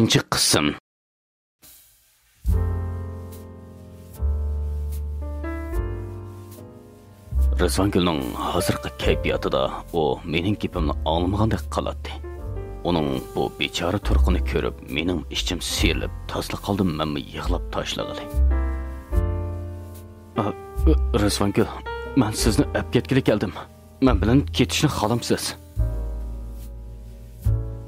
9 qism. Rizvangulning hozirgi kayfiyatida u mening gapimni anglamagandek qoladi. Uning bu bechora turqini ko'rib, mening ichim siyrilib, tasli qoldim, men yig'lab tashlag'ili. Rizvangul, men sizni olib ketgili keldim. Men bilan ketishni xohlamsiz?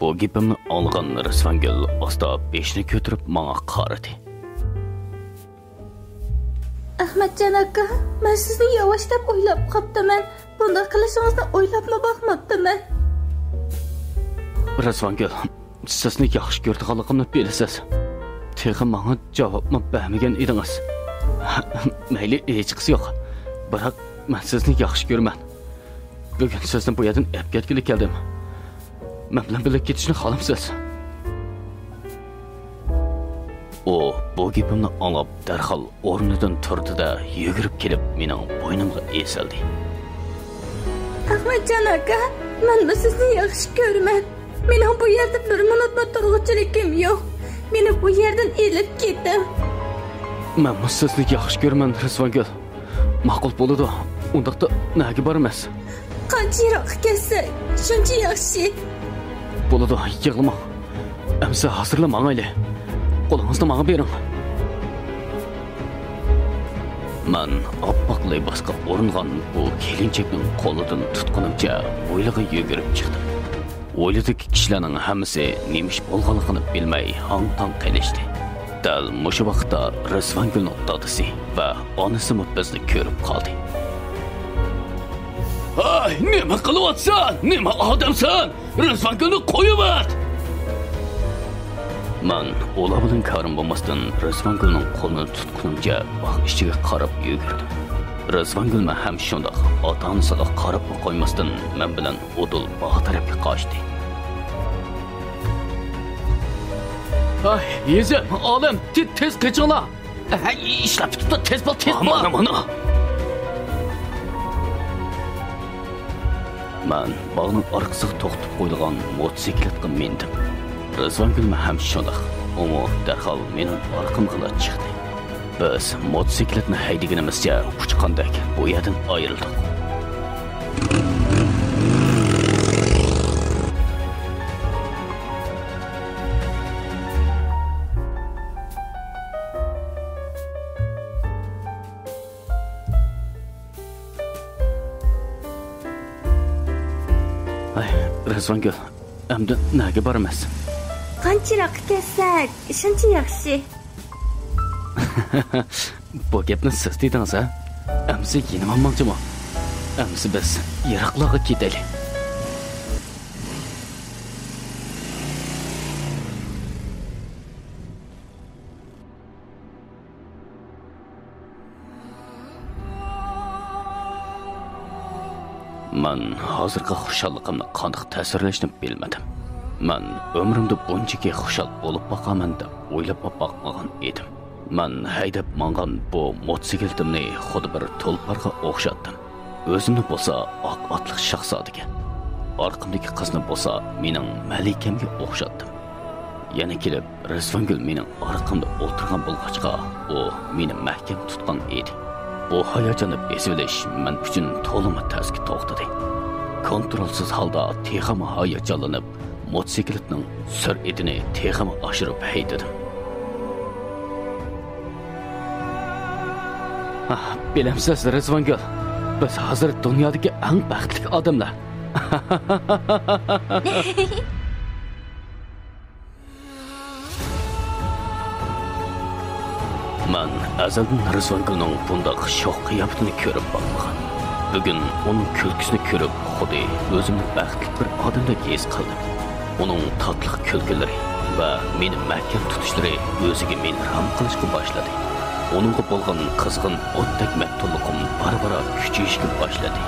Bu gapimni olgan Rizvangul asta beshini ko'tarib menga qaradi. Ahmadjon aka, men sizni yavaşlab o'ylab qoptaman. Bunday qilishingizni o'ylabmi boqmabdiman. Rizvangul, sizni yaxshi ko'rganligimni bilasiz. Texi menga javobni bermagan edingiz. Mayli, hech qisi yo'q. Biroq men sizni yaxshi ko'raman. Bugun sizni bu yerdan olib ketgili keldim. Men bilan birga ketishni xohlamsiz? O bu gapimni anglab darhol o'rnidan turdi-da, yugurib kelib mening bo'ynimga esildi. Ahmadjon aka, men sizni yaxshi ko'raman. Mening bu yerda bir minutda turg'uchilikim yo'q. Meni bu yerdan elib keting. Men sizni yaxshi ko'raman, Rizvangul. Ma'qul bo'ladi. Undaqda nega boramiz? Qancha yiroq ketsak, shuncha yaxshi. Bo'ladi, yig'lama. Amsa hazırlamayli. Qo'lingizni menga bering. Men oppoq libosga o'ringan bu kelinchakning qo'lidan tutqunimcha o'yliga yugurib chiqdim. O'ylidagi kishilarning hammasi nemish bo'lganligini bilmay hang-tang qilishdi. Dal mushu vaqtda Rizvangulning dadasi va onasi bizni ko'rib qoldi. "Ay, nima qilyapsan? Nima odamsan? Rizvangulni qo'yib at!" Men ular bilan karim bo'lmasdan Rizvangulning qo'lini tutqunimcha bog' ichiga qarab yugurdim. Rizvangul ham shundoq ota-onasiga qarab qo'ymasdan men bilan o'dil bog' tarafga qochdi. "Ay, yezim, olim, tez qechinglar. Ay, ishlab tutib tez bo'l, tez bo'l." Mana. Men bog'ning orqasiga to'xtab qo'yilgan motosikletga mindim. Rizvangul ham shundoq. U darhol mening orqamga chiqdi. Biz motosikletni haydaganimizcha uchqandek bu yerdan ayrildik. Ay, Rizvangul, endi nega boramiz? Qancharoq ketsak, shuncha yaxshi. Bu gapni siz dedingiz, ha? Amsi yeni olmoqchimi? Amsi biz yiroqlarga ketaylik. Men hozirgi xushalligimni qanday ta'sirlashni bilmadim. Men ömrümde bunchaki xushal bo'lib boqaman deb o'ylab boqmagan edim. Men haydab mangan bu motosikletimni xuddi bir tulparga o'xshatdim. O'zimni bo'lsa oq otliq shahzodaga, orqamdagi qizni bo'lsa mening malikamga o'xshatdim. Yana kelib Rizvangul mening orqamda o'tirgan bo'lg'achqa, u meni mahkam tutgan edi. Bu hayotni besilish men uchun to'liq tasga to'xtadi. Kontrolsiz holda texama hayajonlanib motosikletning sur'atini texama oshirib haydadim. Bilamsiz, Rizvangul, biz hozir dunyodagi eng baxtli odamlar. Men azaldan Rizvangulning bundoq sho'x qiyofatini ko'rib boqmagan. Bugun uning kulgisini ko'rib, xuddi o'zimni baxtli bir odamdek his qildim. Uning tatlı kulgilari va meni mahkam tutishlari o'ziga meni ram qilishga boshladi. Onunga bo'lgan qizg'in o'tdek maftulligim barbara kuchayishga boshladi.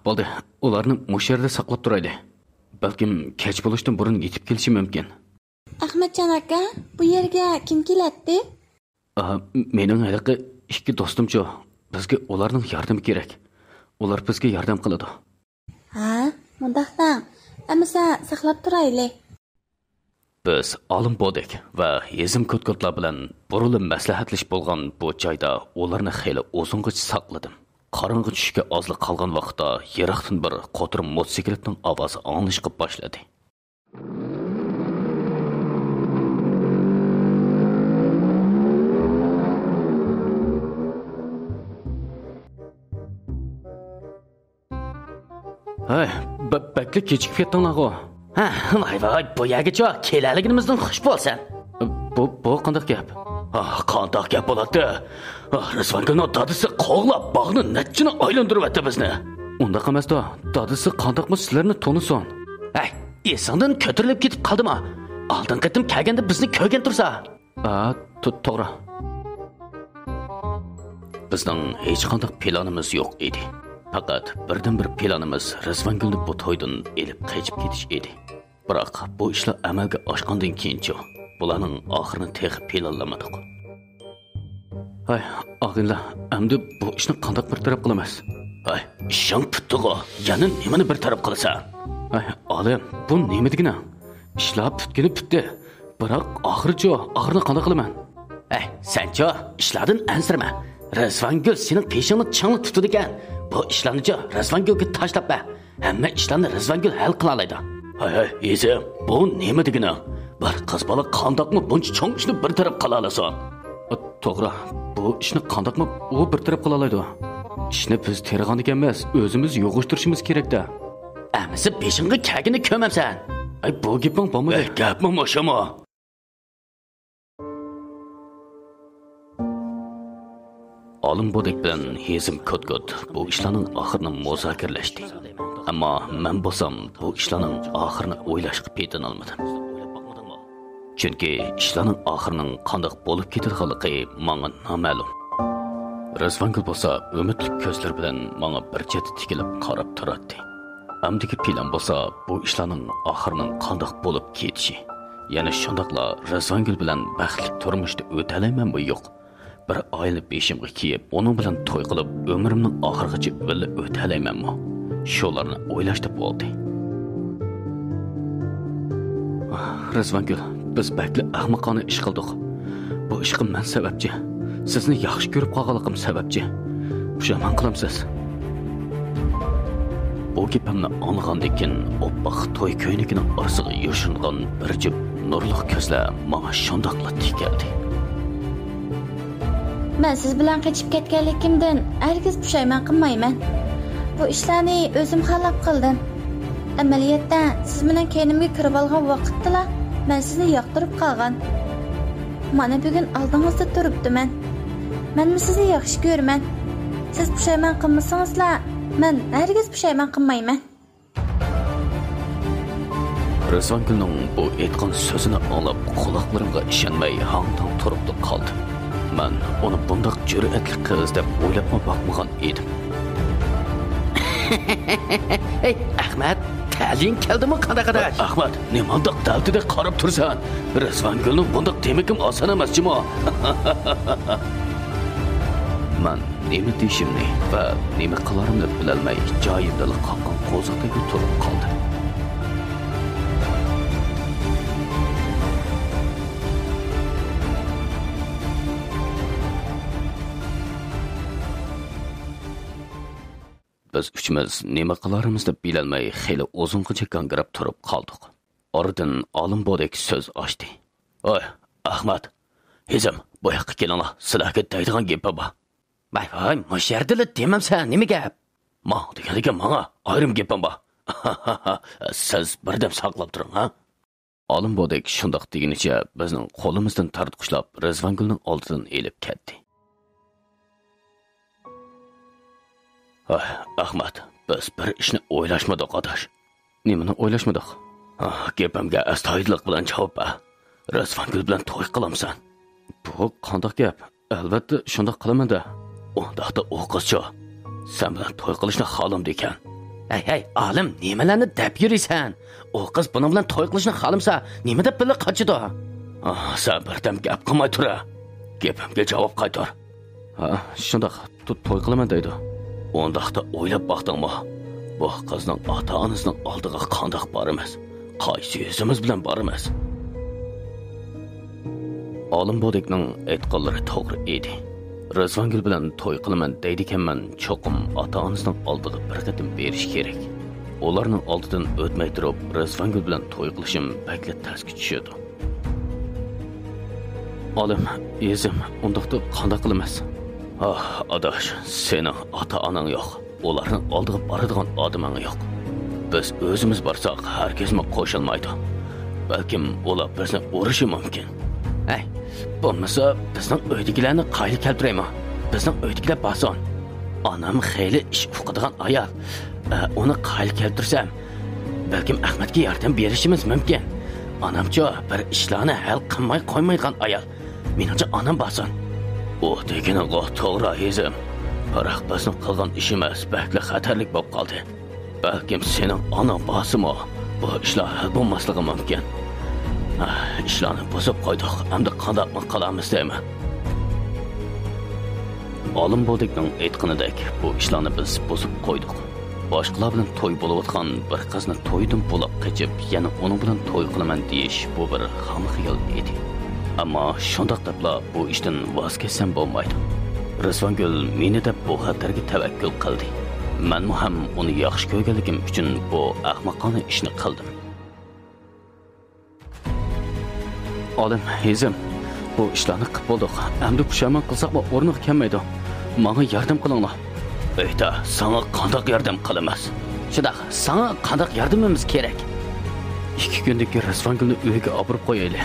Bo'ldi, ularni mush yerda saqlab turayli. balkim kech bo'lishdan burun yetib kelishi mumkin. Ahmadjon aka, bu yerga kim keladi? Mening haliqi ikki do'stimcha, bizga ularning yordami kerak. Ular bizga yordam qiladi. Ha, mundaqsan. Amsa saqlab turaylik. Biz olim bo'ldik va yezim ko'tkotlar bilan burilib maslahatlash bo'lgan bu joyda ularni xeyli uzungacha saqladim. Qorong'i tushga ozliq qolgan vaqtda yiroqdan bir qo'tir motosikletning ovozi anglashqa boshladi. Hay, bakli kechikib ketdinglar-ku. Ha, voy, bu yergacha kelaligimizdan xush bo'lsan. Bu qanday gap? Qanday gap bo'ladi? Rizvangulning dadisi qo'g'lab bog'ni natchini aylantiryapti bizni. Unda qilmasda, dadisi qandaqmi sizlarni to'nisin. Ay, esingdan ko'tarilib ketib qoldimi? Oldin qitim kelganda bizni ko'rgan tursa. To'g'ri. Bizning hech qanday planimiz yo'q edi. Faqat birdan-bir planimiz Rizvangulni bu to'ydan elib qochib ketish edi. Biroq bu ishlar amalga oshgandan keyin-chi, bularning oxirini texi planlamadik. Hay, og'inlar, endi bu ishni qanday bir taraf qilamiz? Hay, ishing putdi-ku, yana nimani bir taraf qilasan? Hay, olim, bu nima degina? Ishlar putgani putdi. Biroq oxirichi, oxirini qanday qilaman? Hay, senchi ishlardan ansirma. Rizvangul sening peshingni changli tutdi ekan. Bu ishlarni Rizvangulga tashlab ber. Hamma ishlarni Rizvangul hal qila oladi. Hay, ezim, bu nima degina? Bir qiz bola qandoqmi buncha cho'ng ishni bir taraf qila olasan? To'g'ri, bu ishni qandoqmi u bir taraf qila oladi? Ishni biz terg'an ekanmiz, o'zimiz yo'g'ishtirishimiz kerak-da. Amisi peshingga kagini ko'mamsan. Ay, bu gaping bo'lmaydi. Gapmi moshamo? Olim bo'dik bilan Hezim Kotkot bu ishlarning oxirini muzokaralashdi. Ammo men bo'lsam bu ishlarning oxirini o'ylashga petin olmadim. Chunki ishlarning oxirining qanday bo'lib ketadiganligi menga noma'lum. Rizvangul bo'lsa umidli ko'zlar bilan menga bir chet tikilib qarab turardi. Amdiki plan bo'lsa bu ishlarning oxirining qanday bo'lib ketishi, yana shundaqla Rizvangul bilan baxtli turmushda o'talayman bu yo'q. Bir oila beshimga kiyib, onun bilan to'y qilib, umrimning oxirigacha birga o'talaymanmi? Shularni o'ylashda bo'ldi. Rizvangul, biz bakli ahmoqona ish qildik. Bu ishga men sababchi. Sizni yaxshi ko'rib qolganligim sababchi. Pushaymon qilamsiz. Bu gapimni olgandan keyin oppoq to'y ko'ynigining orasiga yoshingan bir jup nurli ko'zlar menga shundoqla tikildi. Men siz bilan qochib ketganligimdan hargiz pushaymon qilmayman. Bu ishlarni o'zim xalab qildim. Amaliyotda siz bilan keynimga kirib olgan vaqtda men sizni yoqtirib qolgan. Mana bugun oldingizda turibdiman. Men sizni yaxshi ko'raman. Siz pushaymon qilmasangizlar, men hargiz pushaymon qilmayman. Rizvangulning bu aytgan so'zini olib, quloqlarimga ishonmay hangdan turib qoldim. Men onu bundaq jur'atli qiz deb o'ylabma boqmagan edim. Ey, Ahmad, ta'ling keldimi qanaqadak? Ahmad, nimandaq daltida qarab tursan? Rizvangulning bundaq demikim oson emas-jimo. Men nima deyishimni va nima qilarimni bilolmay joyimda qolgan qo'ziqdagi turib qoldim. Biz uchimiz nima qilarimizni bilolmay xeyli uzungacha gangirab turib qoldik. Oradan olim bo'dek so'z ochdi. Oy, Ahmad, Hezim, bu yoqqa kelinglar, sizlarga deydigan gap bor. Voy, mush yerda demamsan, nima gap? Ma deganiga menga ayrim gapim bor. Siz birdam saqlab turing, ha? Olim bo'dek shundoq deginicha bizning qo'limizdan tortqishlab Rizvangulning oldidan elib ketdi. Ahmad, biz bir ishni o'ylashmadik adash. Nimani o'ylashmadik? Gapimga astoydlik bilan javob ber. Rizvangul bilan to'y qilamsan. Bu qanday gap? Albatta shunday qilaman-da. Undaqda u qizcha sen bilan to'y qilishni xohlamdi ekan. Hey, olim, nimalarni deb yuriysan? O qiz buni bilan to'y qilishni xohlamasa, nima deb bila qochidi? Sen birdan gap qilmay tur. Gapimga javob qaytar. Shundoq, to'y qilaman deydi. Ondaqda o'ylab baqdingmi? Bu qizning ota-onasining oldiga qandoq boramiz? Qaysi o'zimiz bilan boramiz? Olim Bodekning aytganlari to'g'ri edi. Razvangul bilan to'y qilaman deydikanman, cho'qim ota-onasining oldiga bir qatim berish kerak. Ularning oldidan o'tmay turib, Razvangul bilan to'y qilishim bakla tasga tushadi. Olim, ezim, undaqda qanday qilamiz? Adash, sening ota-onang yo'q. Ularning oldiga boradigan odaming yo'q. Biz o'zimiz borsak, herkesmi qo'shilmaydi. Balkim ular bizni urishi mumkin. Bo'lmasa, bizning uydagilarni qayli keltiraymi? Bizning uydagilar bason. Onam xeyli ish o'qidigan ayol. Uni qayli keltirsam, balkim Ahmadga yordam berishimiz mumkin. Onamcha bir ishlarni hal qilmay qo'ymaydigan ayol. Menimcha onam bason. O deganiga to'g'ri ezim. Biroq bizning qilgan ishimiz bakla xatarlik bo'lib qoldi. Balkim sening onang bosimi bu ishlar hal bo'lmasligi mumkin. İşlarni bozib qo'ydik. Endi qandoqmi qilamiz deyman. Olim Bodekning aytganidek, bu ishlarni biz bozib qo'ydik. Boshqalar bilan to'y bo'layotgan bir qizni to'ydan bo'lib qochib, yana uning bilan to'y qilaman deyish bu bir xomxiyol edi. Ammo shundoq debla bu ishdan voz kechsam bo'lmaydi. Razvangul meni deb bu xatarga tavakkul qildi. Men ham uni yaxshi ko'rganligim uchun bu ahmoqona ishni qildim. Olim, ezim, bu ishlarni qilib bo'ldik. Endi pushaymon qilsaqmi o'rniga kelmaydi. Menga yordam qilinglar. Ayta, sana qandoq yordam qilamiz? Shundoq, sana qandoq yordamimiz kerak? 2 kundan keyin Razvangulni uyiga olib qo'yaylik.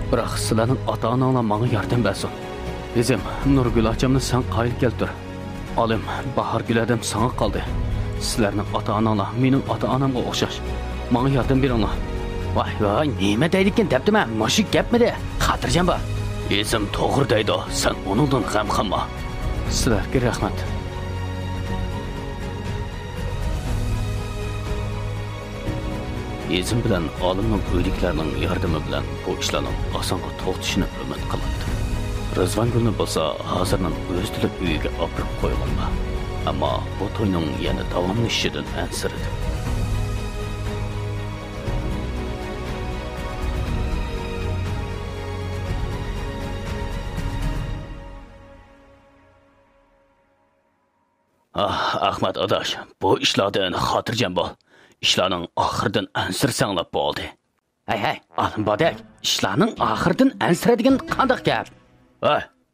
Biroq sizlarning ota-onanglar menga yordam bersin. Ezim, Nurgul achamni sen qayil keltir. Olim, Bahorgul adam sana qoldi. Sizlarning ota-onanglar mening ota-onamga o'xshash. Menga yordam beringlar. Vay, nima deydikin debdimi? Maşı gapmidi? Xotirjam bor. Ezim to'g'ri deydi. Sen uningdan g'am qilma. Sizlarga rahmat. Ezim bilan olimning o'yliklarining yordami bilan bu ishlarning osonga to'xtashini umid qilibdi. Razvangulni bo'lsa, hozirning o'zida uyiga olib qo'yilgan. Ammo bu to'yning yana davomlashishidan ansiradi. Ahmad adaş, bu işlardan xotirjam bo'l. İşlarning oxiridan ansirsanglab bo'ldi. Hey, Olim Bodek, ishlarning oxiridan ansiradigan qandoq gap?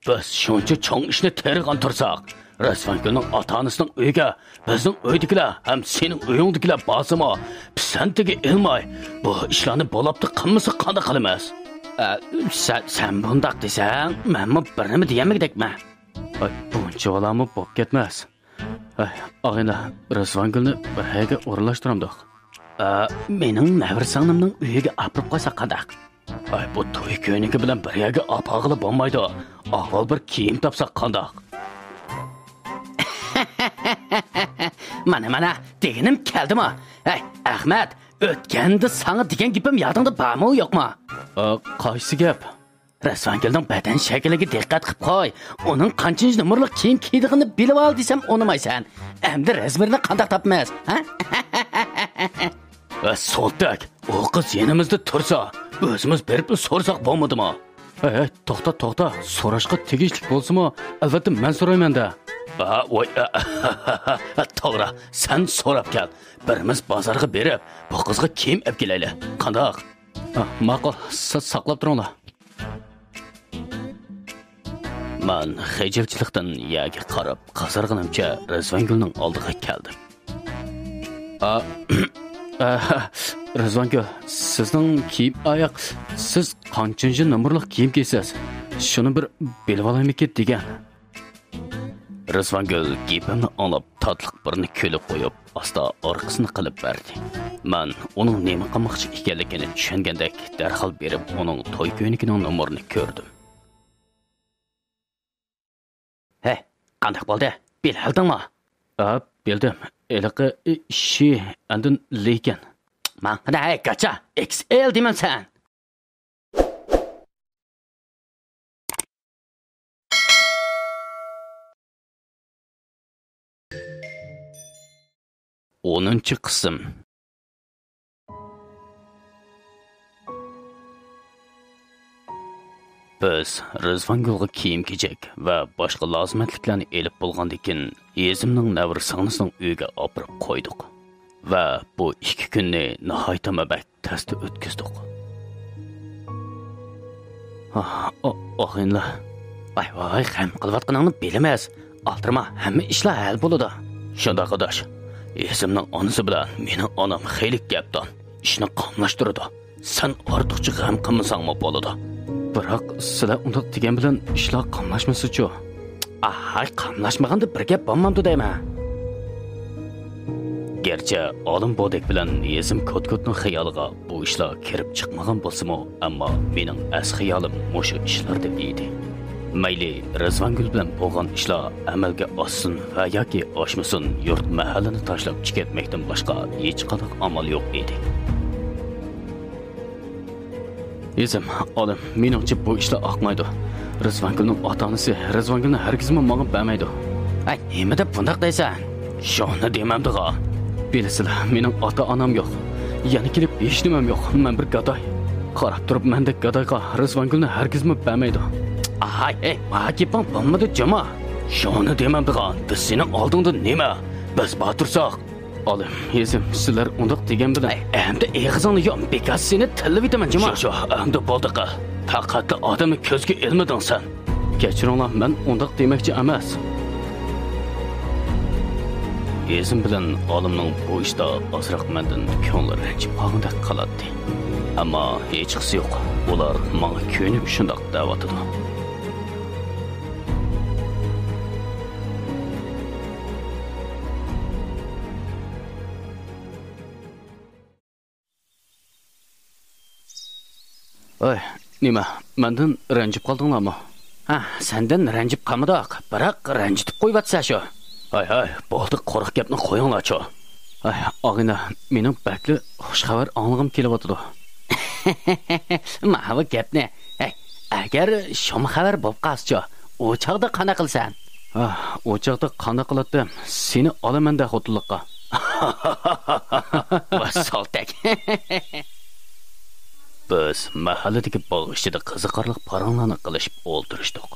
Biz shuncha cho'ng ishni tergan tursak, Razvangulning ota-onasining uyiga bizning uydagilar ham sening uyingdagilar bosimi pisantiga ilmay, bu ishlarni bo'libdi qilmasa qanday qilamiz? Sen bundoq desang, menmi birnimi deyamagdekmi? Buncha olamni bo'lib ketmas. Ağayna, Razvangulni bir hayga o'rinlashtiramdiq. Mening navrisanglimning uyiga olib qo'ysa qandoq? Bu to'y ko'ynigi bilan bir yerga olib bo'lmaydi. Avval bir kiyim topsak qandoq? Mana deganim keldimi? Ahmad, o'tganda sana degan gapim yodingda bormi yo'qmi? Qaysi gap? Razvangulning badan shakliga diqqat qilib qo'y. Uning qanchinchi nomerli kiyim kiydigini bilib ol desam o'nimaysan. Endi razmerni qandoq topamiz, ha? Soltak, o qiz yanimizda tursa, o'zimiz berib so'rasak bo'lmadimi? To'xta, so'rashga tegishli bo'lsa-mu, albatta men so'rayman-da. To'g'ri, sen so'rab kel. Birimiz bozorga berib, bu qizga kiyim olib kelaylik. Qandoq? Ma'qul, siz saqlab turinglar. Men xijilchilikdan yaga qarab, qasirg'inimcha Razvangulning oldiga keldim. Razvangul, sizning kiyim oyoq, siz qanchinchi nomerli kiyim kiysiz? Shuni bir bilib olaymikin degan. Razvangul gapimni olib, tatliq birini ko'lib qo'yib, asta orqasini qilib berdi. Men uning nima qilmoqchi ekanligini tushungandek, darhol berib, uning to'y ko'ynigining nomerini ko'rdim. Qanday bo'ldi? Bildingmi? Bildim. eliqi ishi andin lekin. Man qana gacha XL deyman sen. 10-chi qism. Biz Rizvangulga kiyim-kechak va boshqa lozimatliklarni elib bo'lgandan Ezimning navr singlisning uyiga olib qo'ydik va bu 2 kunni nihoyat mabak tasda o'tkazdik. O'g'inlar, voy, ham qilayotganingni bilmas. Altirma, hamma ishlar hal bo'ladi. Shunda qardosh, Ezimning onasi bilan mening onam xeyli gapdan ishni qamlashtirdi. Sen ortiqcha g'am qilmasangmi bo'ladi. Biroq sizlar undoq degan bilan ishlar qamlashmasa-chu. Qamlashmaganda bir gap bo'lmamdi deyman. Gerçi olim bodek bilan Ezim kotkotning xayoliga bu ishlar kirib chiqmagan bo'lsa-mu, ammo mening as xayolim o'sha ishlarda edi. Mayli Rizvangul bilan bo'lgan ishlar amalga oshsin va yoki oshmasin, yurt mahallini tashlab chiqatmakdan boshqa hech qanday amal yo'q edi. Ezim, olim, meningcha bu ishlar oqmaydi. Rizvangulning ota-onasi Rizvangulni hargizmi menga bermaydi. Nima deb bunday deysan? Shuni demamdi-g'a. Bilasizlar, mening ota-onam yo'q. Yana kelib hech nimam yo'q. Men bir gadoy. Qarab turib, mendek gadoyga Rizvangulni hargizmi bermaydi. Gapim bo'lmadi jama. Shuni demamdi-g'a. Biz sening oldingda nima? Biz botursoq. Olim, Ezim, sizlar undoq degan bilan endi eg'izingni yo'q, bekas seni tilib etaman jama. Shu, endi bo'ldi-qa. Faqatli odamni ko'zga ilmading sen. Kechiringlar, men undoq demoqchi emas. Ezim bilan olimning bu ishda ozroq mendan ko'ngli ranjib qolgandek qiladi. Ammo hech qisi yo'q. Ular menga ko'nib shundoq da'vatidi. Nima, mendan ranjib qoldinglarmi? Sendan ranjib qolmadik, biroq ranjitib qo'yvatsa shu. Bo'ldi, qo'riq gapni qo'yinglar-chu. Og'ina, mening bakli xush xabar olg'im kelyapti. Mana gapni. Agar shom xabar bo'lib qolsa-chu, o'choqda qana qilsan? O'choqda qana qiladim. Seni olaman-da xotinlikqa. Vasoltak. Biz mahalladagi bog' ichida qiziqarli paranglarni qilishib o'ltirishdik.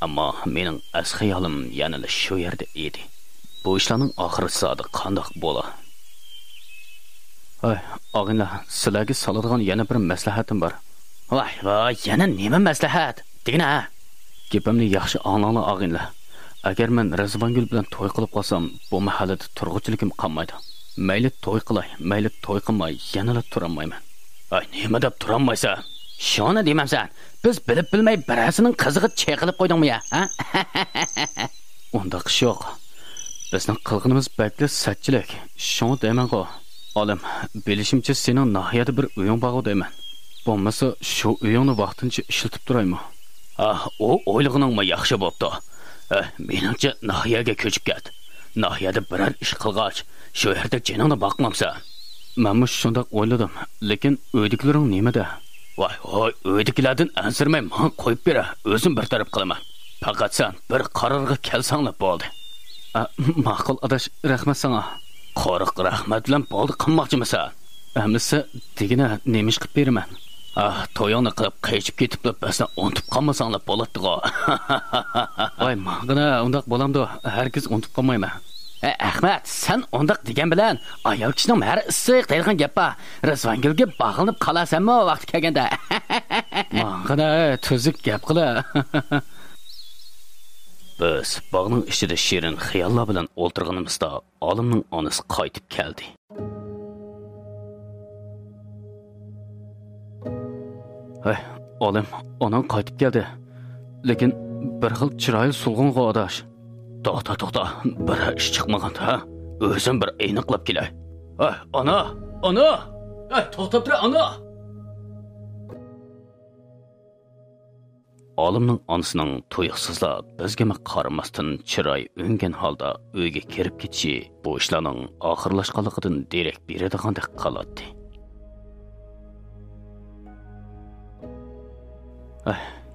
Ammo mening as xayolim yanada shu yerda edi. Bu ishlarning oxirisi qandoq bo'la? Og'inlar, sizlarga soladigan yana bir maslahatim bor. Voy, yana nima maslahat? Degina. Gapimni yaxshi anglanglar, og'inlar. Agar men Rizvangul bilan to'y qilib qolsam, bu mahallada turg'uchilikim qolmaydi. Mayli to'y qilay, mayli to'y qilmay, yanada turolmayman. Nima deb turolmaysan? Shuni demamsan. Biz bilib bilmay birasining qizig'i chayqilib qo'ydingmi ya? Unda qish yo'q. Bizning qilganimiz bakli satchilik. Shuni deyman-ku. Olim, bilishimcha sening nahiyada bir uying bor deyman. Bo'lmasa shu uyingni vaqtincha ishlatib turaymi? O o'ylig'iningmi yaxshi bo'pti. Meningcha nahiyaga ko'chib ket. Nahiyada biror ish qilg'ach, shu yerda jiningni boqmamsan. Men shunday o'yladim, lekin uydagilaring nimada? Voy, uydagilardan ansirmay men qo'yib bera, o'zim bir taraf qilaman. Faqat sen bir qarorga kelsanglar bo'ldi. Ma'qul adash, rahmat sana. Qo'riq rahmat bilan bo'ldi qilmoqchimisan? Amisa degina nemish qilib beraman. To'yingni qilib qaychib ketib bizdan unutib qolmasanglar bo'ladi-ku. Voy, ma'g'ina undoq bo'lamdi, hargiz unutib qolmayman. Ahmad, sen undoq degan bilan ayol kishining mari issiq deydigan gappa. Rizvangulga bog'linib qolasanmi vaqti kelganda? Ma'g'ina tuzuk gap qila. Biz bog'ning ichida shirin xayollar bilan o'ltirganimizda olimning onasi qaytib keldi. Olim, onam qaytib keldi. Lekin bir xil chiroyi sulg'un qo'dash. To'xta, bir ish chiqmagan, ha? O'zim bir ayniqlab kelay. Ana! To'xtab tur, ana! olimning onasining tuyuqsizla bizga qaramasdan chiroy o'ngan holda uyga kirib ketishi bu ishlarning oxirlashganligidan derak beradagandek qoladi.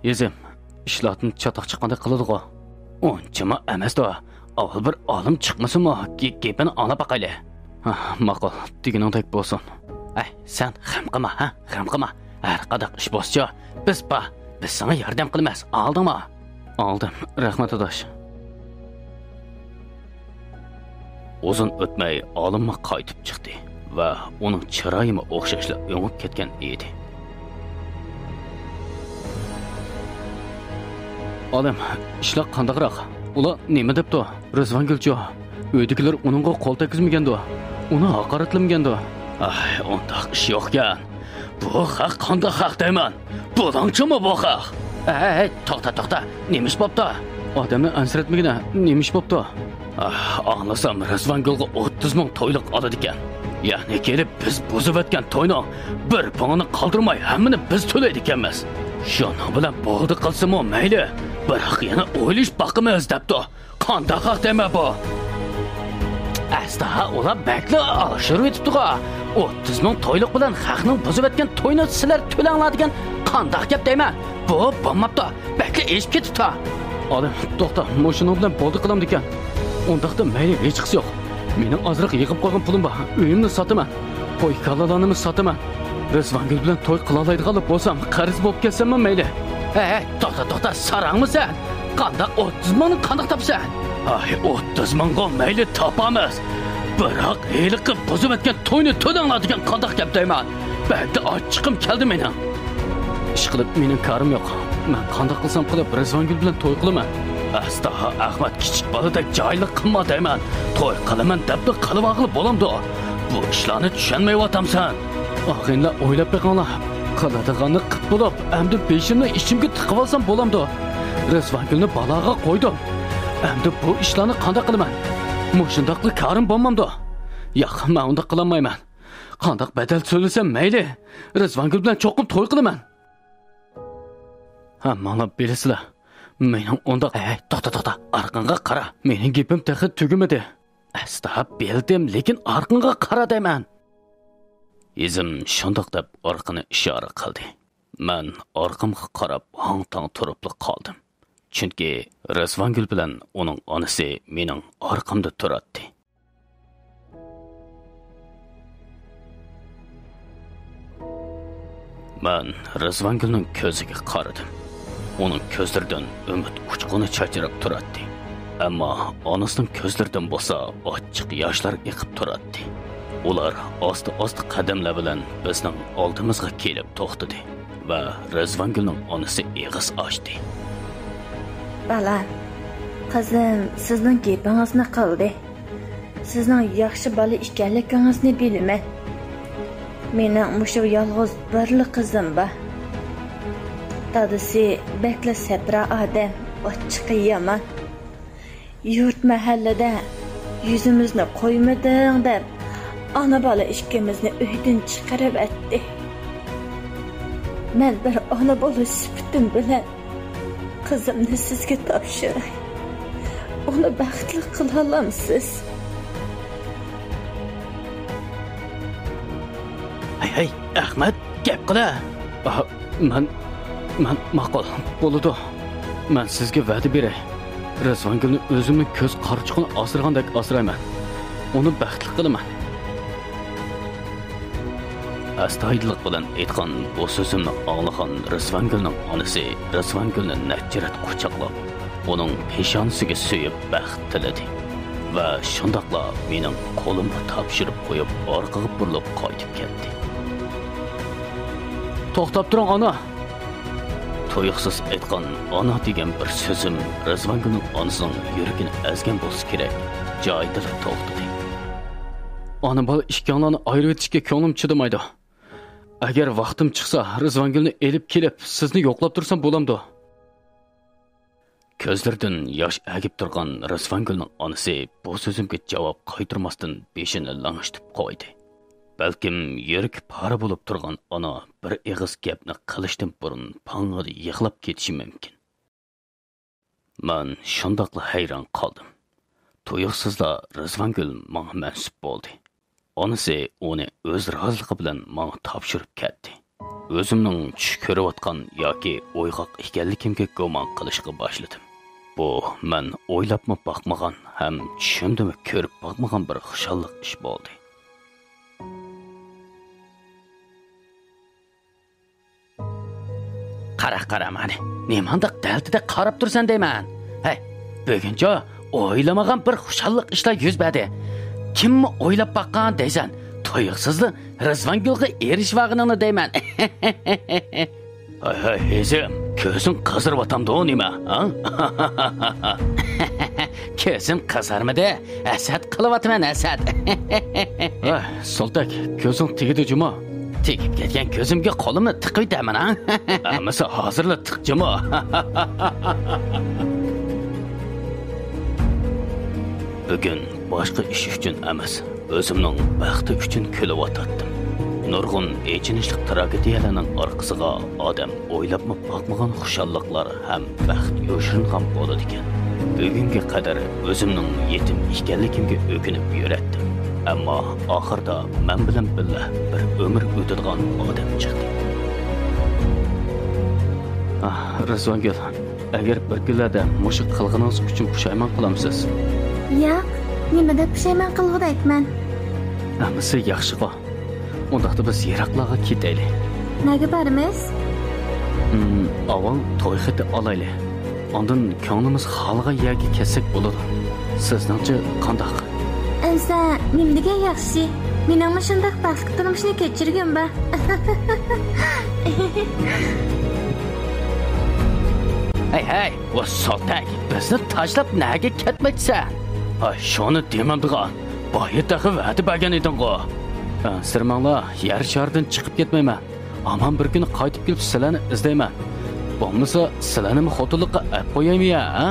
Yezim, ishlardan chatoq chiqqandek qiladi-ku. Unchama emasdi. Avval bir olim chiqmasimi? Gapini anglab boqayli. Ma'qul, deganingdek bo'lsin. Sen ham qilma, ham qilma. Har qadaq ish bo'lsa, biz sana yordam qilamiz. Oldingmi? Oldim. Rahmat adosh. Uzun o'tmay olimma qaytib chiqdi va uning chiroyi o'xshashla o'ngib ketgan edi. Olim, ishlar qandaqroq? Ular nima debdi? Rizvangilchi, uydagilar uningga qo'l tegizmagandi. Uni haqoratlamagandi. Undaq ish yo'qkan. Bu haq qanday haq deyman? Bo'langchimi bu haq? To'xta. Nima ish bo'pti? Odamni ansratmagina, nima ish bo'pti? Anglasam, Rizvangilga 30 ming to'yliq oladi ekan. Ya'ni kelib biz buzib o'tgan to'yni bir pog'ini qoldirmay hammani biz to'laydi ekanmiz. Shuni bilan bo'ldi qilsa-mu mayli. Biroq yana o'ylish boqimiz debdi. Qanday haq deyma bu? Asla ular bakli alishirib etibdi-ku. 30 ming to'yliq bilan haqning buzib o'tgan to'yni sizlar to'lanadigan qanday gap deyman? Bu bo'lmabdi. Bakli eshib ketibdi. Olim, to'xta, mashina bilan bo'ldi qilamdi ekan. Undaqda mayli hech qis yo'q. Mening ozroq yig'ib qolgan pulim bor. Uyimni sotaman. Qo'y kalalarni sotaman. Rizvangil bilan to'y qila oladigan bo'lsam, qarz bo'lib kelsammi mayli. To'xta, sarangmisan? Qanday 30 mingni qanday topsan? 30 mingga mayli topamiz. Biroq heliqib buzib o'tgan to'yni to'lanadigan qanday gap deyman? Ba'da ochiqim keldi mening. Ish qilib mening karim yo'q. Men qanday qilsam qilib Rizvangil bilan to'y qilaman. Astaha Ahmad kichik boladek joylik qilma deyman. To'y qilaman deb qilib og'ilib bo'lamdi. Bu ishlarni tushunmayapsan. Og'inlar o'ylab beqinglar. Qiladiganni qilib bo'lib, endi beshimni ichimga tiqib olsam bo'lamdi. Rizvangilni baloga qo'ydim. Endi bu ishlarni qanday qilaman? Mushundaqli karim bo'lmamdi. Yo'q, men unda qilmayman. Qanday badal so'rasam mayli. Rizvangil bilan cho'qim to'y qilaman. Mana bilasizlar. Mening unda to'xta, orqangga qara. Mening gapim taxi tugimadi. Asta bildim, lekin orqangga qara deyman. Izim shundoq deb orqani ishora qildi. Men orqamga qarab hang-tang turib qoldim. Chunki Rizvangil bilan uning onasi mening orqamda turardi. Men Rizvangilning ko'ziga qaradim. Uning ko'zlaridan umid uchquni chachirib turardi. Ammo onasining ko'zlaridan bo'lsa ochiq yoshlar eqib turardi. Ular osta qadamlar bilan bizning oldimizga kelib to'xtadi va Rizvangilning onasi eg'iz ochdi. Bala, qizim, sizning gapingizni qildi. Sizning yaxshi bola ekanligingizni bilaman. Mening mushu yolg'iz birli qizim bor. Dadasi bekla sapra odam, ochiq yomon. Yurt mahallada yuzimizni qo'ymading deb ana bola ikkimizni uydan chiqarib atdi. Men bir ona bola sifatim bilan qizimni sizga topshiray. Uni baxtli qila olamsiz. Hey, Ahmad, gap qila. Men ma'qul bo'ladi. Men sizga va'da beray. Rizvangilni o'zimning ko'z qarchiqini asragandek asrayman. Uni baxtli qilaman. Astoydillik bilan aytgan bu so'zimni anglagan Rizvangilning onasi Rizvangilni najrat quchoqlab, uning peshonasiga suyib baxt tiladi va shundoqla mening qo'limni topshirib qo'yib orqaga burilib qaytib ketdi. To'xtab turing ona. To'yiqsiz aytgan ona degan bir so'zim Rizvangilning onasining yuragini azgan bo'lsa kerak. Joyida to'xtadi. Ona bola ikkovlarni ayirib etishga ko'nglim chidamaydi. Agar vaqtim chiqsa, Rizvangilni elib kelib, sizni yo'qlab tursam bo'lamdi. Ko'zlaridan yosh agib turgan Rizvangilning onasi bu so'zimga javob qaytarmasdan beshini lang'ishtib qo'ydi. balkim yuragi pora bo'lib turgan ona bir ig'iz gapni qilishdan burun pang'ida yig'lab ketishi mumkin. Men shundoqla hayron qoldim. Tuyuqsizla Rizvangul menga mansub bo'ldi. Onasi uni o'z roziligi bilan menga topshirib ketdi. O'zimning tush ko'rayotgan yoki o'yg'oq ekanligimga gumon qilishga boshladim. Bu men o'ylabmi boqmagan ham tushimdimi ko'rib boqmagan bir xushalliq ish bo'ldi. Qara mani. Nemandaq daltida qarab tursan deyman. Hey, buguncha o'ylamagan bir xushalliq ishlar yuz berdi. Kimmi o'ylab baqqan deysan? Tuyuqsizli Rizvangulga erishvag'inini deyman. Hay, ezim, ko'zim qizirib otamdi o nima, ha? Ko'zim qizarmidi? Asad qilyapman, asad. Ay, Soltak, ko'zing tegdi juma. Tegib ketgan ko'zimga qo'limni tiqib etaman, ha? Amasa hozirla tiqjimi? Bugun boshqa ish uchun emas, o'zimning baxti uchun kulib o'tirdim. Nurg'un echinishlik tragediyalarning orqasiga odam o'ylabmi boqmagan xushalliqlar ham baxt yo'shiringan bo'ladi ekan. Bugunga qadar o'zimning yetim ekanligimga o'kinib yuratdim. Ammo oxirda men bilan birga bir umr o'tadigan odam chiqdi. Rizvangul, agar bir kunlarda mushuk qilg'iningiz uchun pushaymon qilamsiz? Yo'q, nimada pushaymon qilg'udayman. Amisi yaxshi-ku. Undaqda biz yiroqlarga ketaylik. Nega boramiz? Avval to'y xati olaylik. Ondan ko'nglimiz xalga yerga kelsak bo'ladi. Sizningcha qandoq? Ansa, nimdiga yaxshi. Mening shunday baxtli turmushni kechirgan ba. Hey, o Soltak, bizni tashlab nega ketmaysan? Ay, shuni demandigan. Boyataqa va'da bergan eding-ku. Sirmanglar, yer shardan chiqib ketmayman. Aman bir kun qaytib kelib sizlarni izlayman. Bo'lmasa, sizlarni xotinlikqa olib qo'yaymi-ya, ha?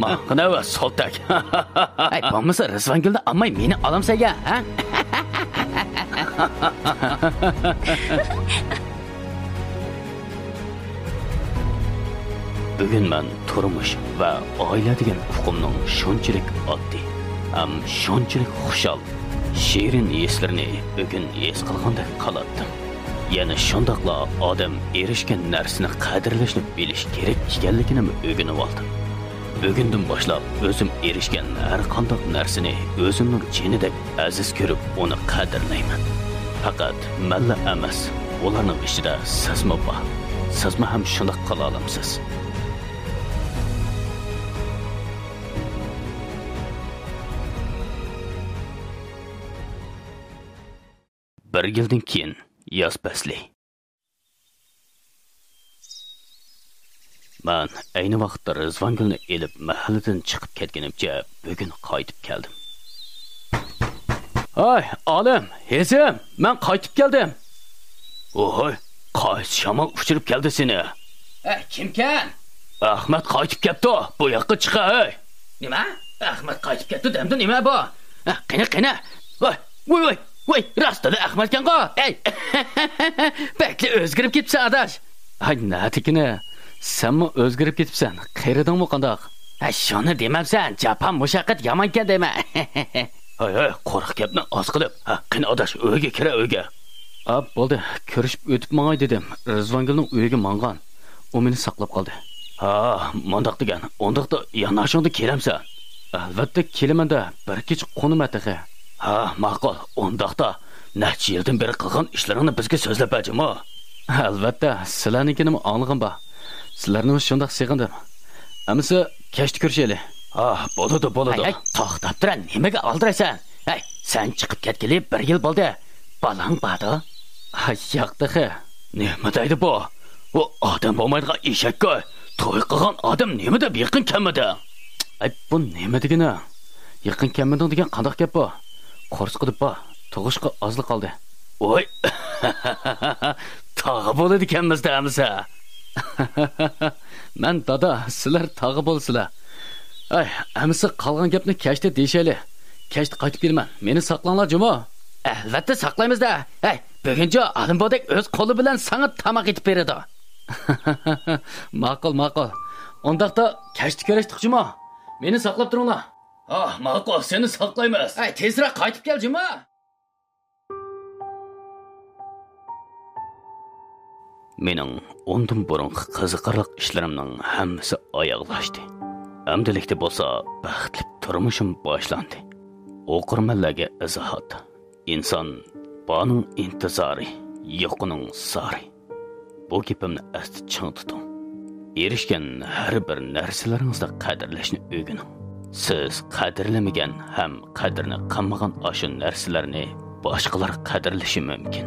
Maqna va Soltak. Ay, bo'lmasa Rizvangulni olmay meni olamsan-ya, ha? Bugun men turmush va oila degan huquqimning shunchalik oddiy, ham shunchalik xushal, shirin eslarni bugun es qilgandek qolatdim. Yana shundoqla odam erishgan narsani qadrlashni bilish kerak ekanligini o'rganib oldim. Bugundan boshlab o'zim erishgan har qanday narsani o'zimning jinidek aziz ko'rib, uni qadrlayman. Faqat malla emas, ularning ichida sizmi bor. Sizmi ham shunday qila olamsiz? Bir yildan keyin yoz fasli. Men ayni vaqtda Rizvangulni elib mahalladan chiqib ketganimcha bugun qaytib keldim. Ay, olim, hezim, men qaytib keldim. Oy, qaysi shamol uchirib keldi seni? Kimkan? Ahmad qaytib ketdi. Bu yoqqa chiqa, ey. Nima? Ahmad qaytib ketdi demdi, nima bu? Qani. Voy, rastda Ahmadkan-ku. Ey. Bekli o'zgarib ketibsan, adash. Ay, natikini. Senmi o'zgarib ketibsan? Qayerdingmi qandoq? Shuni demabsan, Japan mushaqqat yomonkan dema. Ay, qo'rq gapni oz qilib. Qani adash, uyga kira, uyga. Bo'ldi, ko'rishib o'tib mangay dedim. Rizvangulning uyiga mangan. U meni saqlab qoldi. Mondaq degan. Ondaqda yanashingda kelamsan. Albatta kelaman-da, bir kech qo'nimataqi. Ma'qul. Ondaqda necha yildan beri qilgan ishlaringni bizga so'zlab berjimi? Albatta, sizlarnikini anlig'im bor. Sizlarni shundoq seg'indim. Amisi kechdi ko'rishaylik. Bo'ladi. To'xtab tur, nimaga aldirasan? Sen chiqib ketgili 1 yil bo'ldi. Balang bordi. Yo'qdi. Nima deydi bu? U odam bo'lmaydigan eshakku. To'y qilgan odam nima deb yaqin kelmadi? Bu nima degani? Yaqin kelmading degan qandoq gap bu? Qo'rsqidib bor. Tug'ishqa ozlik qoldi. Voy. Tog'i bo'ladi ekanmiz-da amisa. Men dada, sizlar tog'i bo'lsizlar. Amisa qolgan gapni kechda deyshayli. Kechda qaytib kelman. Meni saqlanglar, juma. Albatta saqlaymiz-da. Hey, buguncha Alimbodek o'z qo'li bilan sana tamoq etib beradi. Ma'qul. Ondaqda kashti ko'rishdiqchimi? Meni saqlab turinglar. Ma'qul, seni saqlaymiz. Hey, tezroq qaytib kel, Juma. Mening ondan burungi qiziqarli ishlarimning hammasi oyoqlashdi. Amdilikda bo'lsa, baxtli turmushim boshlandi. O'qirmanlarga izohat. İnson boning intizori, yo'qining sari. Bu gapimni asti ching tuting. Erishgan har bir narsalaringizda qadrlashni o'rganing. Siz qadrlamagan ham qadrini qilmagan o'sha narsalarni boshqalar qadrlashi mumkin.